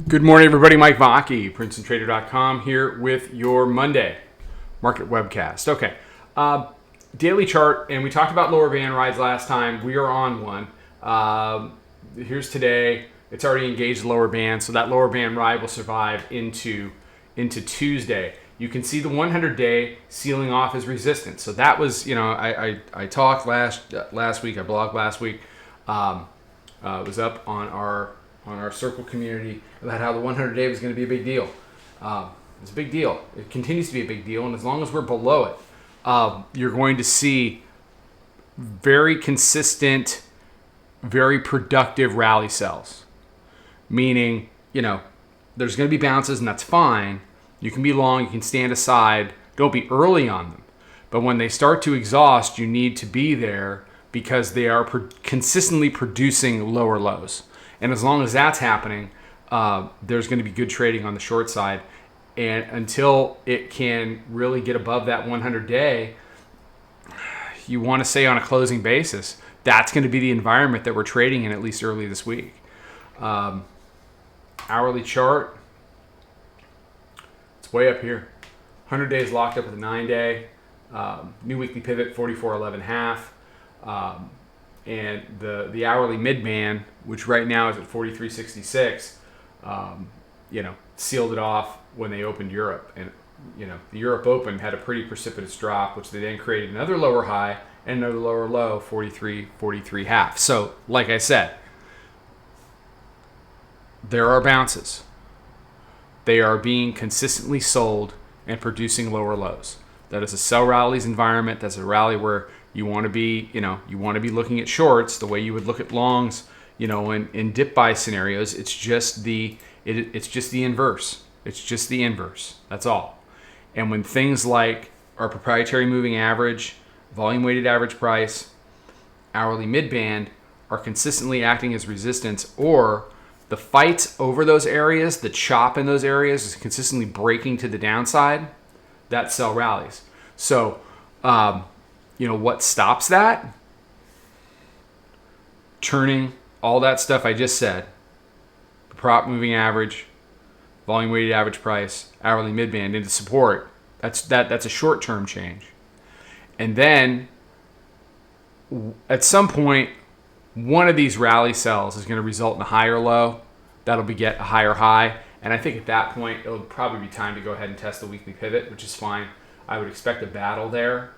Good morning, everybody. Mike Vacchi, Princetontrader.com here with your Monday market webcast. Okay, daily chart, and we talked about lower band rides last time. We are on one. Here's today. It's already engaged the lower band, so that lower band ride will survive into Tuesday. You can see the 100-day sealing off as resistance. So that was, I talked last week. I blogged last week. It was up on our Circle community about how the 100-day was going to be a big deal. It's a big deal. It continues to be a big deal, and as long as we're below it, you're going to see very consistent, very productive rally sells. Meaning, there's going to be bounces, and that's fine. You can be long, you can stand aside. Don't be early on them. But when they start to exhaust, you need to be there because they are consistently producing lower lows. And as long as that's happening, there's going to be good trading on the short side. And until it can really get above that 100-day, you want to say on a closing basis, that's going to be the environment that we're trading in, at least early this week. Hourly chart, it's way up here. 100 days locked up with a 9-day. New weekly pivot, 44.11.5. And the hourly mid-band, which right now is at 43.66, sealed it off when they opened Europe. And, the Europe Open had a pretty precipitous drop, which they then created another lower high and another lower low, 43.half. So, like I said, there are bounces. They are being consistently sold and producing lower lows. That is a sell rallies environment. That's a rally where you want to be, looking at shorts the way you would look at longs, in dip buy scenarios. It's just the inverse. It's just the inverse. That's all. And when things like our proprietary moving average, volume weighted average price, hourly mid-band are consistently acting as resistance, or the fights over those areas, the chop in those areas is consistently breaking to the downside, that sell rallies. So, what stops that? Turning all that stuff I just said, the prop moving average, volume weighted average price, hourly midband into support. That's a short-term change. And then at some point, one of these rally sells is going to result in a higher low. That'll beget a higher high. And I think at that point, it'll probably be time to go ahead and test the weekly pivot, which is fine. I would expect a battle there.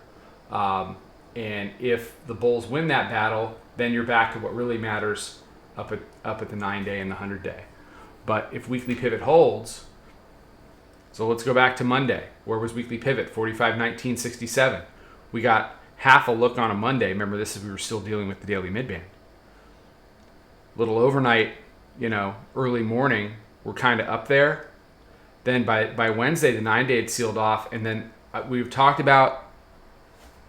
And if the bulls win that battle, then you're back to what really matters up at the 9-day and the 100-day. But if weekly pivot holds, so let's go back to Monday. Where was weekly pivot? 45.19.67. We got half a look on a Monday. Remember, this is we were still dealing with the daily midband. Little overnight, early morning, we're kind of up there. Then by Wednesday, the 9-day had sealed off, and then we've talked about,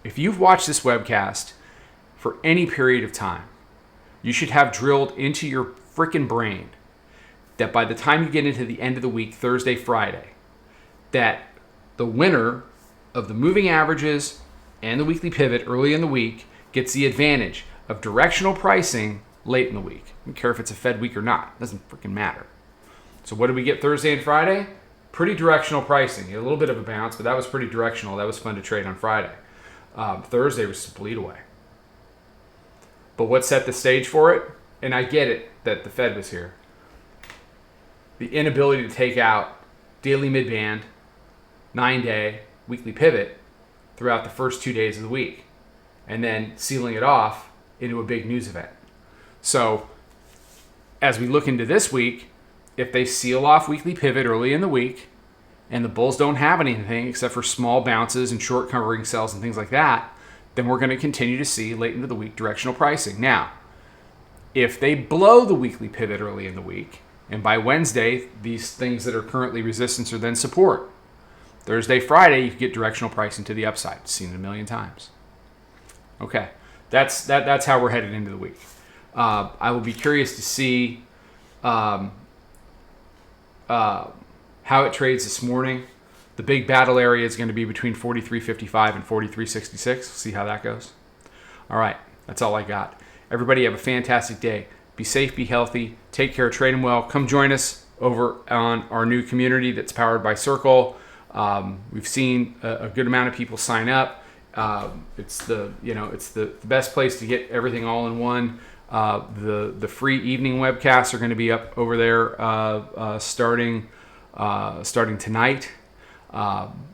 if you've watched this webcast for any period of time, you should have drilled into your freaking brain that by the time you get into the end of the week, Thursday, Friday, that the winner of the moving averages and the weekly pivot early in the week gets the advantage of directional pricing late in the week. I don't care if it's a Fed week or not. It doesn't freaking matter. So what did we get Thursday and Friday? Pretty directional pricing. A little bit of a bounce, but that was pretty directional. That was fun to trade on Friday. Thursday was just bleed away. But what set the stage for it? And I get it that the Fed was here. The inability to take out daily midband, 9-day, weekly pivot throughout the first 2 days of the week, and then sealing it off into a big news event. So as we look into this week, if they seal off weekly pivot early in the week, and the bulls don't have anything except for small bounces and short covering sells and things like that, then we're going to continue to see late into the week directional pricing. Now, if they blow the weekly pivot early in the week, and by Wednesday, these things that are currently resistance are then support. Thursday, Friday, you can get directional pricing to the upside. Seen it a million times. Okay, that's how we're headed into the week. I will be curious to see how it trades this morning. The big battle area is going to be between 43.55 and 43.66. See how that goes. All right, that's all I got. Everybody have a fantastic day. Be safe, be healthy, take care, trade them well. Come join us over on our new community that's powered by Circle. We've seen a good amount of people sign up. It's the best place to get everything all in one. The free evening webcasts are going to be up over there starting tonight.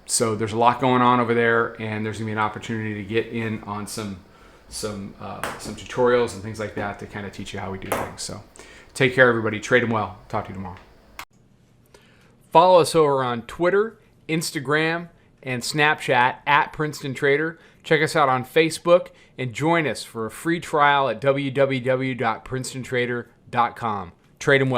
So there's a lot going on over there, and there's going to be an opportunity to get in on some tutorials and things like that to kind of teach you how we do things. So take care, everybody. Trade them well. Talk to you tomorrow. Follow us over on Twitter, Instagram, and Snapchat at Princetontrader. Check us out on Facebook and join us for a free trial at www.princetontrader.com. Trade them well.